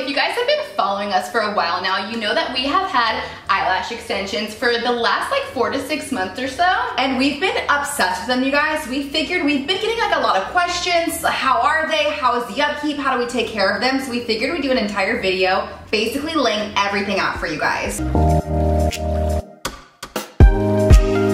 you guys have been following us for a while now, you know that we have had eyelash extensions for the last like 4 to 6 months or so. And we've been obsessed with them, you guys. We figured we've been getting like a lot of questions. How are they? How is the upkeep? How do we take care of them? So we figured we'd do an entire video basically laying everything out for you guys.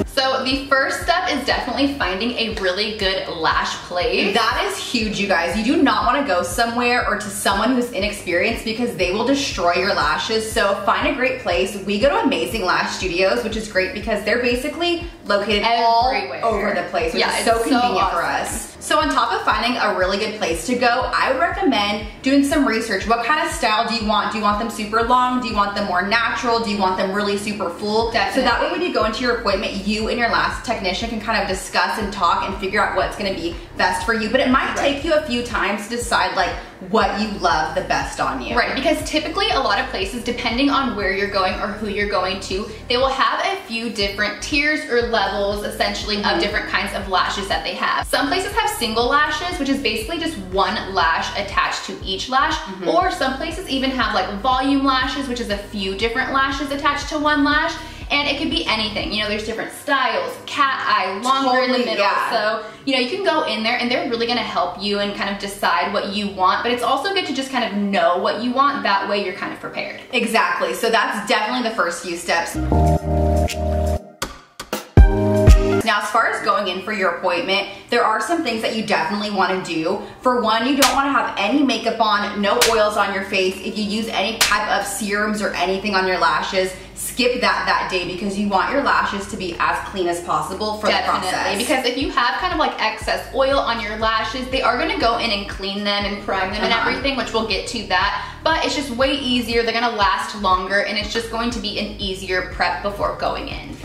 So the first step is definitely finding a really good lash place. That is huge, you guys. You do not want to go somewhere or to someone who's inexperienced because they will destroy your lashes. So find a great place. We go to Amazing Lash Studios, which is great because they're basically located everywhere, all over the place, which is so convenient for us. So on top of finding a really good place to go, I would recommend doing some research. What kind of style do you want? Do you want them super long? Do you want them more natural? Do you want them really super full? Definitely. So that way when you go into your appointment, you and your lash technician can kind of discuss and talk and figure out what's gonna be best for you. But it might take you a few times to decide like what you love the best on you. Right, because typically a lot of places, depending on where you're going or who you're going to, they will have a few different tiers or levels essentially of different kinds of lashes that they have. Some places have single lashes, which is basically just one lash attached to each lash, or some places even have like volume lashes, which is a few different lashes attached to one lash. And it could be anything, you know, there's different styles, cat eye, longer in the middle. So, you know, you can go in there and they're really gonna help you and kind of decide what you want, but it's also good to just kind of know what you want. That way you're kind of prepared. Exactly, so that's definitely the first few steps. Now, as far as going in for your appointment, there are some things that you definitely want to do. For one, you don't want to have any makeup on, no oils on your face. If you use any type of serums or anything on your lashes, skip that day because you want your lashes to be as clean as possible for the process. Because if you have kind of like excess oil on your lashes, they are going to go in and clean them and prime them and everything, which we'll get to that. But it's just way easier, they're going to last longer, and it's just going to be an easier prep before going in.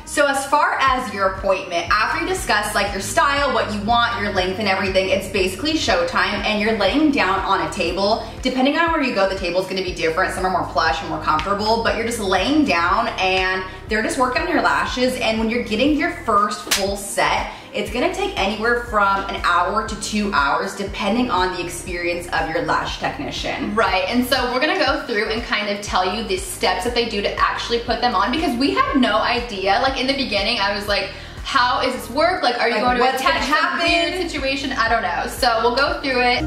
So as far as your appointment, after you discuss like your style, what you want, your length and everything, it's basically showtime and you're laying down on a table. Depending on where you go, the table's gonna be different. Some are more plush and more comfortable, but you're just laying down and they're just working on your lashes. And when you're getting your first full set, it's gonna take anywhere from an hour to 2 hours depending on the experience of your lash technician. Right, and so we're gonna go through and kind of tell you the steps that they do to actually put them on because we had no idea. Like in the beginning, I was like, how is this work? Like, are you going to attach some weird situation? I don't know. So we'll go through it.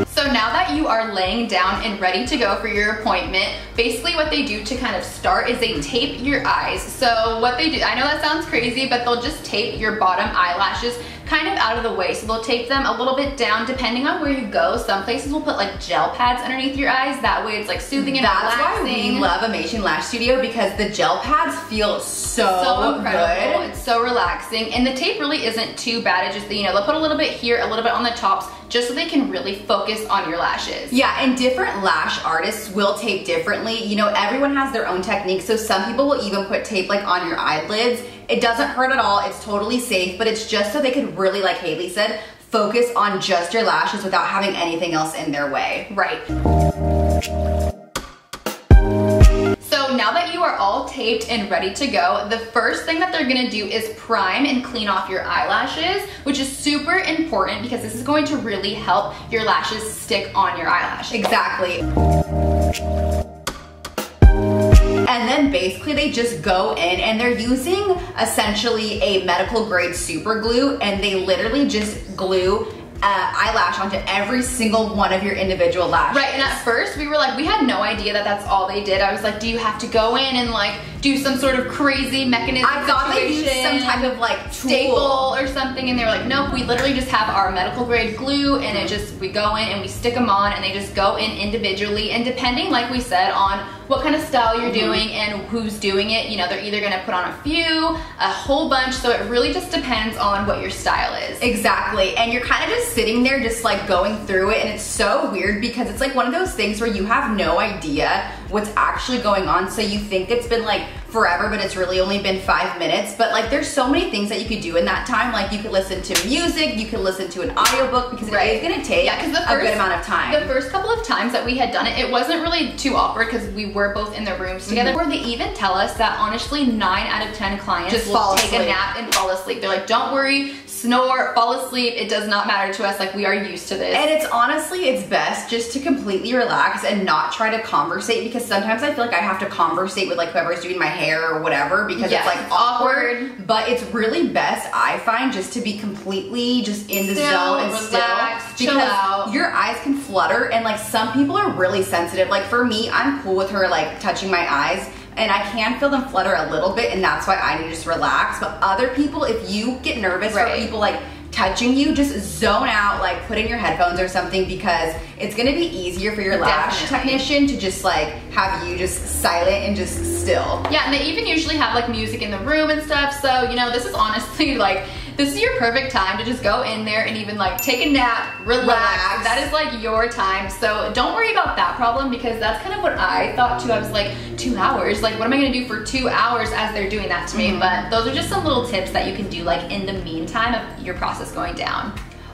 So now that you are laying down and ready to go for your appointment, basically what they do to kind of start is they tape your eyes. So what they do, I know that sounds crazy, but they'll just tape your bottom eyelashes kind of out of the way. So they'll tape them a little bit down depending on where you go. Some places will put like gel pads underneath your eyes. That way it's like soothing and relaxing. That's why we love Amazing Lash Studio because the gel pads feel so incredible. good. It's so relaxing. And the tape really isn't too bad. It's just, you know, they'll put a little bit here, a little bit on the tops, just so they can really focus on your lashes. Yeah, and different lash artists will tape differently. You know, everyone has their own technique. So some people will even put tape like on your eyelids. It doesn't hurt at all. It's totally safe, but it's just so they could really, like Haley said, focus on just your lashes without having anything else in their way. Right. So now that you are all taped and ready to go, the first thing that they're gonna do is prime and clean off your eyelashes, which is super important because this is going to really help your lashes stick on your eyelash. Exactly. And then basically they just go in and they're using essentially a medical grade super glue and they literally just glue eyelash onto every single one of your individual lashes. Right, and at first we were like, we had no idea that that's all they did. I was like, do you have to go in and like do some sort of crazy mechanism I thought they used some type of like staple or something, and they were like, nope, we literally just have our medical grade glue and it just, we go in and we stick them on and they just go in individually, and depending, like we said, on what kind of style you're doing and who's doing it, you know, they're either gonna put on a few, a whole bunch, so it really just depends on what your style is. Exactly, and you're kind of just sitting there just like going through it, and it's so weird because it's like one of those things where you have no idea what's actually going on, so you think it's been like forever, but it's really only been 5 minutes. But like there's so many things that you could do in that time. Like you could listen to music, you could listen to an audiobook because it is gonna take a good amount of time. The first couple of times that we had done it, it wasn't really too awkward because we were both in the rooms together. Where they even tell us that honestly 9 out of 10 clients just will take a nap and fall asleep. They're like, don't worry, snore, fall asleep. It does not matter to us. Like, we are used to this. And it's honestly, it's best just to completely relax and not try to conversate, because sometimes I feel like I have to conversate with like whoever's doing my hair or whatever, because it's like awkward. But it's really best, I find, just to be completely just in the zone and relax, still, chill out. Your eyes can flutter, and like some people are really sensitive. Like for me, I'm cool with her like touching my eyes, and I can feel them flutter a little bit, and that's why I need to just relax. But other people, if you get nervous for people like touching you, just zone out, like put in your headphones or something, because it's gonna be easier for your lash technician to just like have you just silent and just still. Yeah, and they even usually have like music in the room and stuff, so you know, this is honestly like, this is your perfect time to just go in there and even like take a nap, relax. That is like your time. So don't worry about that problem, because that's kind of what I thought too. I was like, 2 hours? Like, what am I gonna do for 2 hours as they're doing that to me? But those are just some little tips that you can do like in the meantime of your process going down.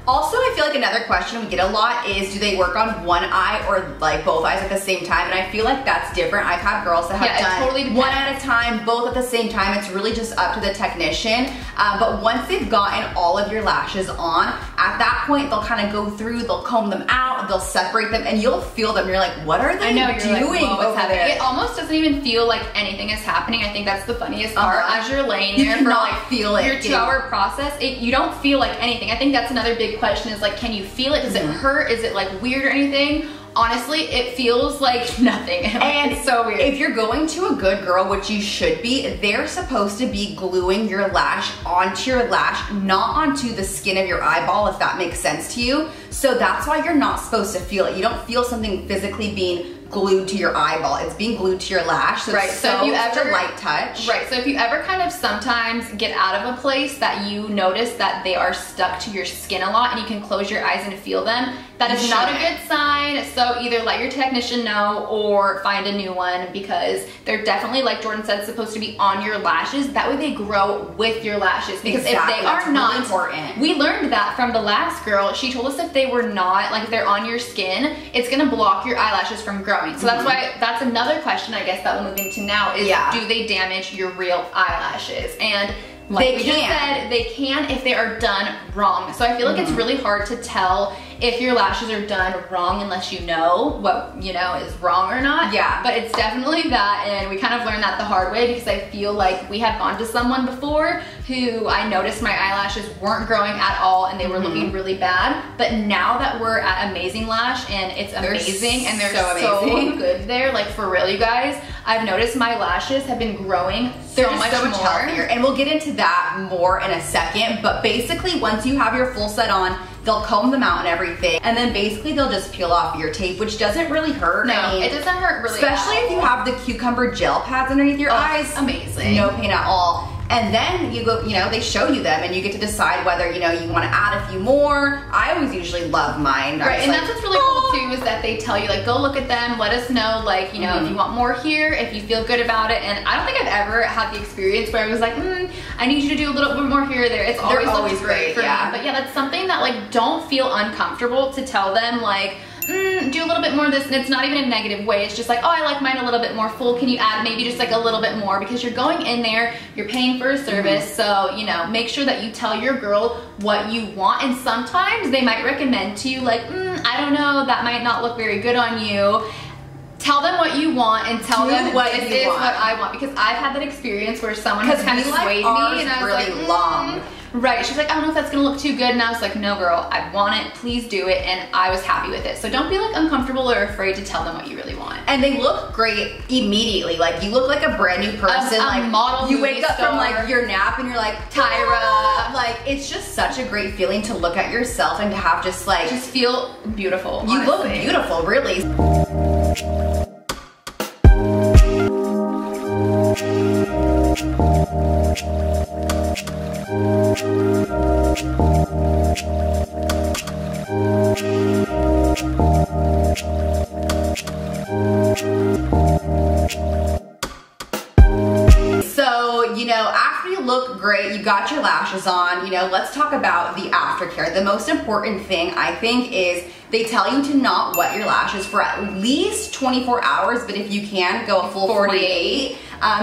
Also, I feel like another question we get a lot is, do they work on one eye or like both eyes at the same time? And I feel like that's different. I've had girls that have done one at a time, both at the same time. It's really just up to the technician. But once they've gotten all of your lashes on, at that point, they'll kind of go through, they'll comb them out, they'll separate them, and you'll feel them. You're like, what are they doing over there? It almost doesn't even feel like anything is happening. I think that's the funniest part. As you're laying there for like your 2 hour process, you don't feel like anything. I think that's another big question, is like, can you feel it? Does it hurt? Is it like weird or anything? Honestly, it feels like nothing. And it's so weird. If you're going to a good girl, which you should be, they're supposed to be gluing your lash onto your lash, not onto the skin of your eyeball, if that makes sense to you. So that's why you're not supposed to feel it. You don't feel something physically being glued to your eyeball. It's being glued to your lash. So so if you ever light touch. Right. So if you ever kind of sometimes get out of a place that you notice that they are stuck to your skin a lot, and you can close your eyes and feel them, that is not a good sign. So either let your technician know or find a new one, because they're definitely, like Jordan said, supposed to be on your lashes. That way they grow with your lashes. Because if they are not, important. We learned that from the last girl. She told us if they were not, like if they're on your skin, it's gonna block your eyelashes from growing. So that's why, that's another question I guess that we'll move into now is, do they damage your real eyelashes? And like we just said, they can if they are done wrong. So I feel like it's really hard to tell if your lashes are done wrong unless you know what, you know, is wrong or not. Yeah. But it's definitely that, and we kind of learned that the hard way, because I feel like we had gone to someone before who I noticed my eyelashes weren't growing at all and they were looking really bad. But now that we're at Amazing Lash, and it's amazing, and they're so good there, like for real, you guys, I've noticed my lashes have been growing so much healthier. And we'll get into that more in a second. But basically, once you have your full set on, they'll comb them out and everything, and then basically they'll just peel off your tape, which doesn't really hurt. No, I mean, it doesn't hurt really, especially if you have the cucumber gel pads underneath your eyes. Amazing. No pain at all. And then you go, you know, they show you them, and you get to decide whether, you know, you want to add a few more. I always usually love mine. Right, and that's what's really cool too, is that they tell you, like, go look at them, let us know, like, you know, if you want more here, if you feel good about it. And I don't think I've ever had the experience where I was like, I need you to do a little bit more here or there. It's always great for me. But yeah, that's something that, like, don't feel uncomfortable to tell them, like, do a little bit more of this. And it's not even a negative way. It's just like, oh, I like mine a little bit more full. Can you add maybe just like a little bit more? Because you're going in there, you're paying for a service. So, you know, make sure that you tell your girl what you want. And sometimes they might recommend to you, like, I don't know, that might not look very good on you. Tell them what you want, and tell them this is what I want. Because I've had that experience where someone has kind of swayed me, and I was like, long. Right, she's like, I don't know if that's gonna look too good, and I was like, no girl, I want it, please do it, and I was happy with it. So don't be like uncomfortable or afraid to tell them what you really want. And they look great immediately. Like, you look like a brand new person. Like model, you wake up from like your nap and you're like, Tyra. Like, it's just such a great feeling to look at yourself and to have just like, just feel beautiful. You look beautiful, really. So, you know, after you look great, you got your lashes on, you know, let's talk about the aftercare. The most important thing, I think, is They tell you to not wet your lashes for at least 24 hours, but if you can, go a full 48.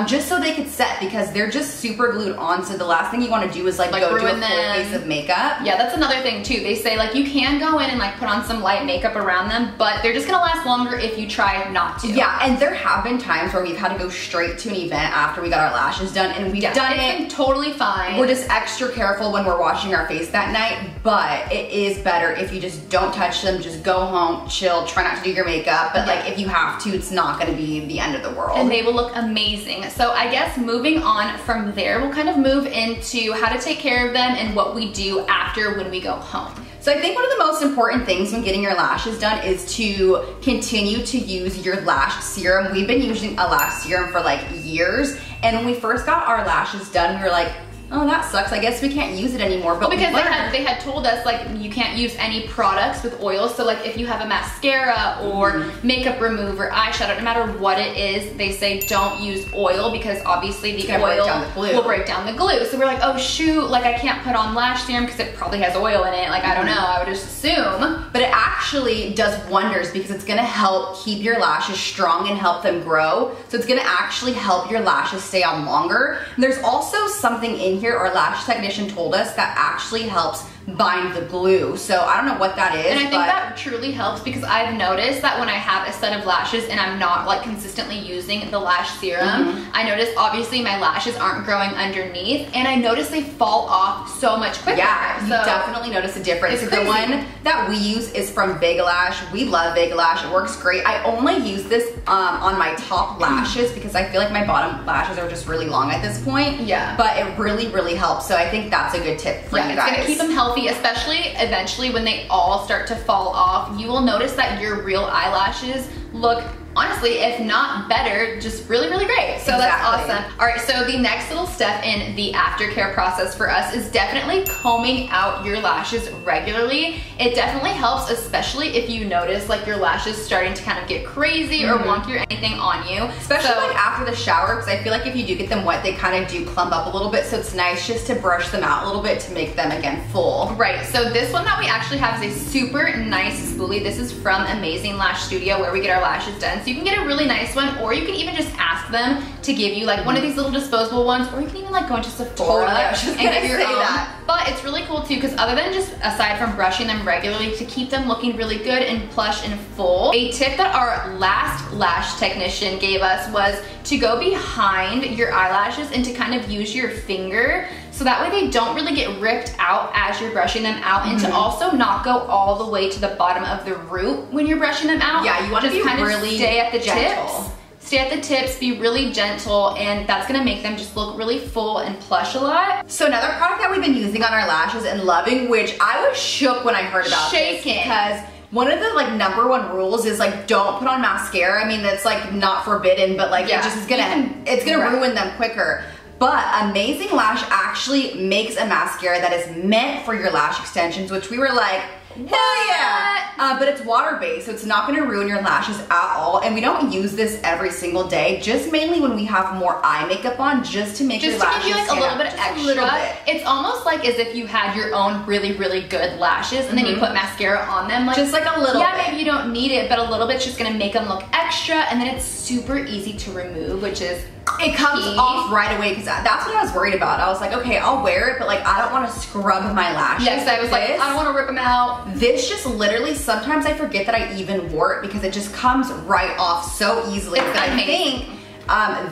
Just so they could set, because they're just super glued on, so the last thing you want to do is like go do a full face of makeup. Yeah, that's another thing too. They say like you can go in and like put on some light makeup around them, but they're just gonna last longer if you try not to. Yeah, and there have been times where we've had to go straight to an event after we got our lashes done, and we've done it totally fine. We're just extra careful when we're washing our face that night, but it is better if you just don't touch them, just go home, chill, try not to do your makeup, but like if you have to, it's not gonna be the end of the world. And they will look amazing. So I guess moving on from there, we'll kind of move into how to take care of them and what we do after when we go home. So I think one of the most important things when getting your lashes done is to continue to use your lash serum. We've been using a lash serum for like years, and when we first got our lashes done, we were like, oh, that sucks. I guess we can't use it anymore. But because they had told us like you can't use any products with oils. So like if you have a mascara or makeup remover, eyeshadow, no matter what it is, they say don't use oil because obviously the oil will break down the glue. So we're like, oh shoot, like I can't put on lash serum because it probably has oil in it. Like I don't know, I would just assume. But it actually does wonders because it's gonna help keep your lashes strong and help them grow. So it's gonna actually help your lashes stay on longer. And there's also something in here, our lash technician told us, that actually helps bind the glue. So I don't know what that is. And I think that truly helps because I've noticed that when I have a set of lashes and I'm not like consistently using the lash serum, I notice obviously my lashes aren't growing underneath, and I notice they fall off so much quicker. Yeah, you definitely notice a difference. The one that we use is from Eyelash. We love Eyelash. It works great. I only use this on my top lashes because I feel like my bottom lashes are just really long at this point. Yeah. But it really helps. So I think that's a good tip for you guys. It's gonna keep them healthy, especially eventually when they all start to fall off. You will notice that your real eyelashes look, honestly, if not better, just really great. So that's awesome. All right, so the next little step in the aftercare process for us is definitely combing out your lashes regularly. It definitely helps, especially if you notice like your lashes starting to kind of get crazy or wonky or anything on you. Especially like after the shower, because I feel like if you do get them wet, they kind of do clump up a little bit. So it's nice just to brush them out a little bit to make them again full. Right, so this one that we actually have is a super nice spoolie. This is from Amazing Lash Studio where we get our lashes done. So you can get a really nice one, or you can even just ask them to give you like one of these little disposable ones, or you can even like go into Sephora and get your own. But it's really cool too, because other than just, aside from brushing them regularly, to keep them looking really good and plush and full, a tip that our last lash technician gave us was to go behind your eyelashes and to kind of use your finger, so that way they don't really get ripped out as you're brushing them out, and to also not go all the way to the bottom of the root when you're brushing them out. Yeah, you want to be kind really of stay at the gentle. tips. Stay at the tips, be really gentle, and that's gonna make them just look really full and plush a lot. So another product that we've been using on our lashes and loving, which I was shook when I heard about this, because one of the like #1 rules is like don't put on mascara. I mean, that's like not forbidden, but like it just is gonna ruin them quicker. But Amazing Lash actually makes a mascara that is meant for your lash extensions, which we were like, hell yeah! But it's water-based, so it's not gonna ruin your lashes at all. And we don't use this every single day, just mainly when we have more eye makeup on, just to make your lashes give you like a little bit extra. It's almost like as if you had your own really good lashes, and then you put mascara on them. Like, just like a little bit. Yeah, maybe you don't need it, but a little bit's just gonna make them look extra, and then it's super easy to remove, which is it comes off right away, because that's what I was worried about. I was like, okay, I'll wear it, but like I don't want to scrub my lashes. Yes, I was like, I don't want to rip them out. This just literally, sometimes I forget that I even wore it because it just comes right off so easily. But I think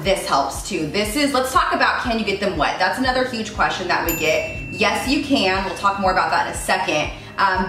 this helps too. This is, let's talk about, can you get them wet? That's another huge question that we get. Yes, you can. We'll talk more about that in a second.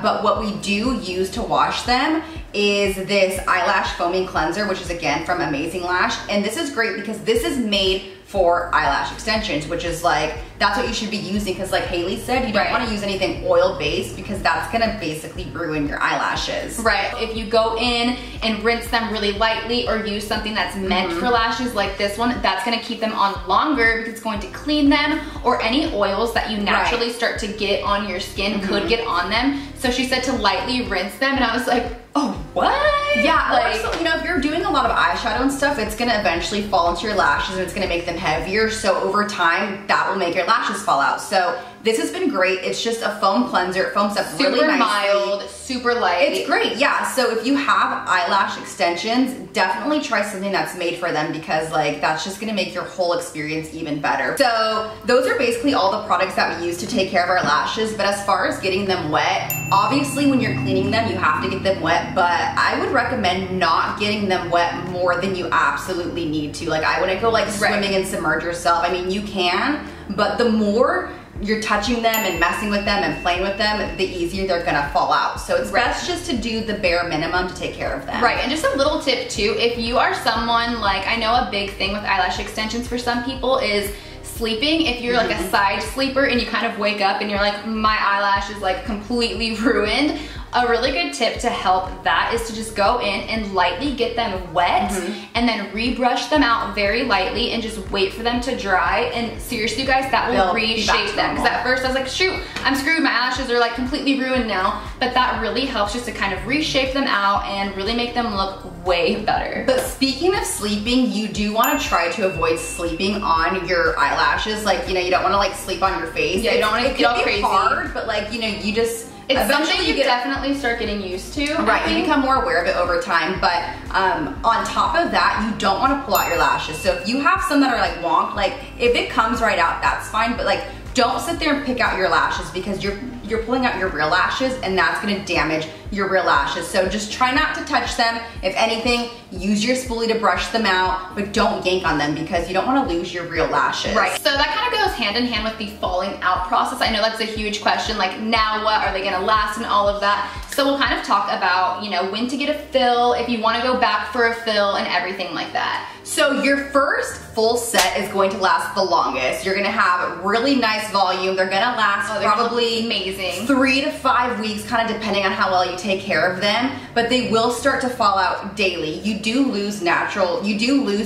But what we do use to wash them is this eyelash foaming cleanser, which is again from Amazing Lash. And this is great because this is made for eyelash extensions, which is like, that's what you should be using, because like Haley said, you don't want to use anything oil based because that's gonna basically ruin your eyelashes. Right, if you go in and rinse them really lightly or use something that's meant for lashes like this one, that's gonna keep them on longer because it's going to clean them, or any oils that you naturally start to get on your skin could get on them. So she said to lightly rinse them, and I was like, oh, what? Yeah, like, also, you know, if you're doing a lot of eyeshadow and stuff, it's gonna eventually fall into your lashes and it's gonna make them heavier. So over time, that will make your lashes fall out. So this has been great. It's just a foam cleanser. It foams up really nicely. Super mild, super light. It's great, yeah. So if you have eyelash extensions, definitely try something that's made for them, because like that's just gonna make your whole experience even better. So those are basically all the products that we use to take care of our lashes. But as far as getting them wet, obviously when you're cleaning them, you have to get them wet, but I would recommend not getting them wet more than you absolutely need to. Like I wouldn't go like swimming and submerge yourself. I mean, you can, but the more you're touching them and messing with them and playing with them, the easier they're gonna fall out. So it's best just to do the bare minimum to take care of them. Right, and just a little tip too, if you are someone, like I know a big thing with eyelash extensions for some people is sleeping. If you're like a side sleeper and you kind of wake up and you're like, my eyelash is like completely ruined, a really good tip to help that is to just go in and lightly get them wet and then rebrush them out very lightly and just wait for them to dry. And seriously, you guys, that will reshape them. Because at first I was like, shoot, I'm screwed. My eyelashes are like completely ruined now. But that really helps just to kind of reshape them out and really make them look way better. But speaking of sleeping, you do want to try to avoid sleeping on your eyelashes. Like, you know, you don't want to like sleep on your face. Yeah, you don't want to get all crazy. It's hard, but like, you know, you just... It's something you definitely start getting used to. Right, you become more aware of it over time. But on top of that, you don't want to pull out your lashes. So if you have some that are like wonk, like if it comes right out, that's fine. But like, don't sit there and pick out your lashes, because you're pulling out your real lashes and that's gonna damage your real lashes. So just try not to touch them. If anything, use your spoolie to brush them out, but don't yank on them because you don't wanna lose your real lashes. Right, so that kind of goes hand in hand with the falling out process. I know that's a huge question, like now what, are they gonna last and all of that? So we'll kind of talk about, you know, when to get a fill, if you wanna go back for a fill and everything like that. So your first full set is going to last the longest. You're gonna have really nice volume. They're gonna last probably amazing 3 to 5 weeks, kind of depending on how well you take care of them, but they will start to fall out daily. You do lose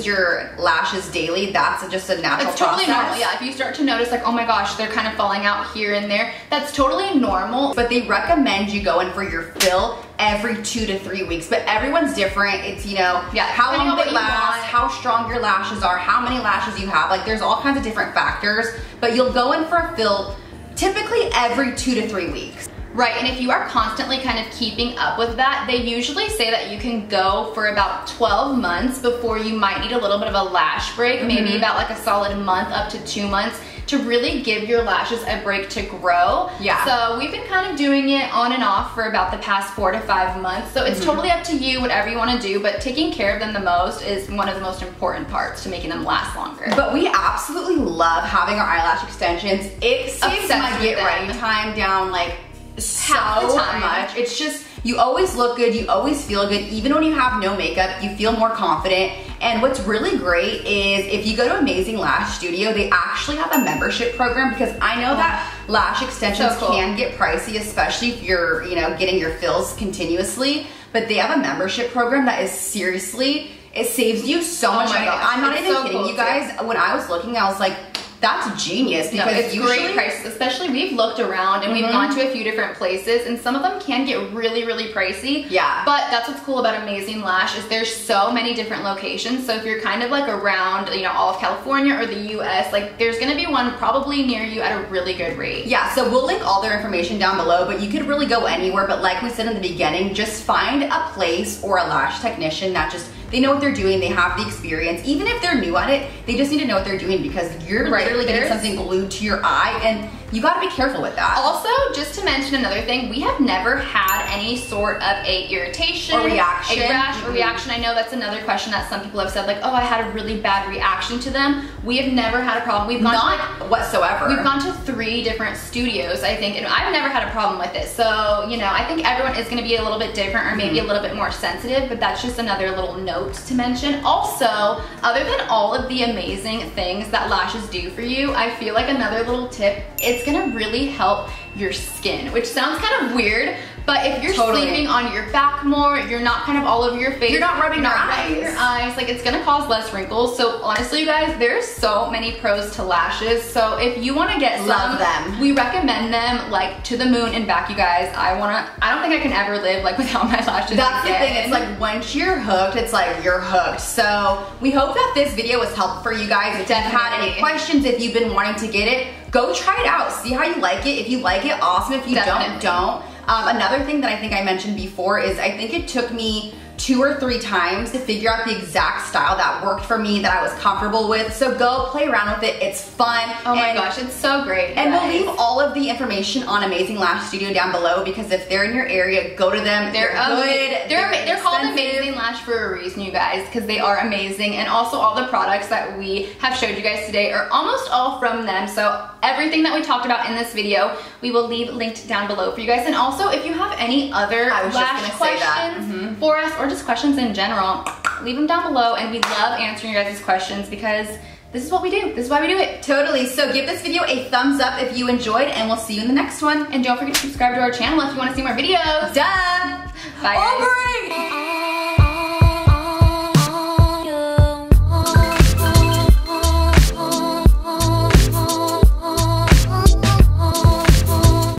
your lashes daily. That's just a natural process. It's totally normal, yeah. If you start to notice like, oh my gosh, they're kind of falling out here and there, that's totally normal. But they recommend you go in for your fill every 2 to 3 weeks, but everyone's different. It's, you know, how long they last, how strong your lashes are, how many lashes you have. Like there's all kinds of different factors, but you'll go in for a fill typically every 2 to 3 weeks. Right, and if you are constantly kind of keeping up with that, they usually say that you can go for about 12 months before you might need a little bit of a lash break, maybe about like a solid month up to 2 months to really give your lashes a break to grow. Yeah. So we've been kind of doing it on and off for about the past 4 to 5 months. So it's totally up to you, whatever you want to do, but taking care of them the most is one of the most important parts to making them last longer. But we absolutely love having our eyelash extensions. It saves my get ready time down like so much. It's just, you always look good, you always feel good. Even when you have no makeup, you feel more confident. And what's really great is if you go to Amazing Lash Studio, they actually have a membership program, because I know that lash extensions can get pricey, especially if you're, you know, getting your fills continuously. But they have a membership program that is seriously, it saves you so much money. I'm not even kidding you guys. When I was looking, I was like, that's genius, because it's great prices. Especially we've looked around and we've gone to a few different places, and some of them can get really, really pricey. Yeah. But that's what's cool about Amazing Lash is there's so many different locations. So if you're kind of like around, you know, all of California or the US, like there's gonna be one probably near you at a really good rate. Yeah, so we'll link all their information down below, but you could really go anywhere. But like we said in the beginning, just find a place or a lash technician that just, they know what they're doing, they have the experience. Even if they're new at it, they just need to know what they're doing, because you're literally getting something glued to your eye, and you gotta be careful with that. Also, just to mention another thing, we have never had any sort of a irritation or reaction. A rash or reaction. I know that's another question that some people have said, like, oh, I had a really bad reaction to them. We have never had a problem. We've gone Not whatsoever. We've gone to 3 different studios, I think, and I've never had a problem with it. So, you know, I think everyone is gonna be a little bit different, or maybe a little bit more sensitive, but that's just another little note to mention. Also, other than all of the amazing things that lashes do for you, I feel like another little tip, it's gonna really help your skin, which sounds kind of weird, but if you're sleeping on your back more, you're not kind of all over your face. You're not rubbing your eyes. Like, it's gonna cause less wrinkles. So honestly, you guys, there's so many pros to lashes. So if you wanna get some, we recommend them like to the moon and back, you guys. I don't think I can ever live like without my lashes. That's the thing, it's like once you're hooked, it's like you're hooked. So we hope that this video was helpful for you guys. If you've had any questions, if you've been wanting to get it, go try it out. See how you like it. If you like it, awesome. If you don't. Another thing that I think I mentioned before is I think it took me 2 or 3 times to figure out the exact style that worked for me, that I was comfortable with. So go play around with it. It's fun. Oh my gosh, it's so great. And we'll leave all of the information on Amazing Lash Studio down below, because if they're in your area, go to them. They're good. They're called Amazing Lash for a reason, you guys, because they are amazing. And also all the products that we have showed you guys today are almost all from them. So everything that we talked about in this video, we will leave linked down below for you guys. And also, if you have any other lash questions for us, or just questions in general, leave them down below, and we love answering your guys' questions because this is what we do. This is why we do it. Totally. So give this video a thumbs up if you enjoyed, and we'll see you in the next one. And don't forget to subscribe to our channel if you want to see more videos. Duh! Bye, guys.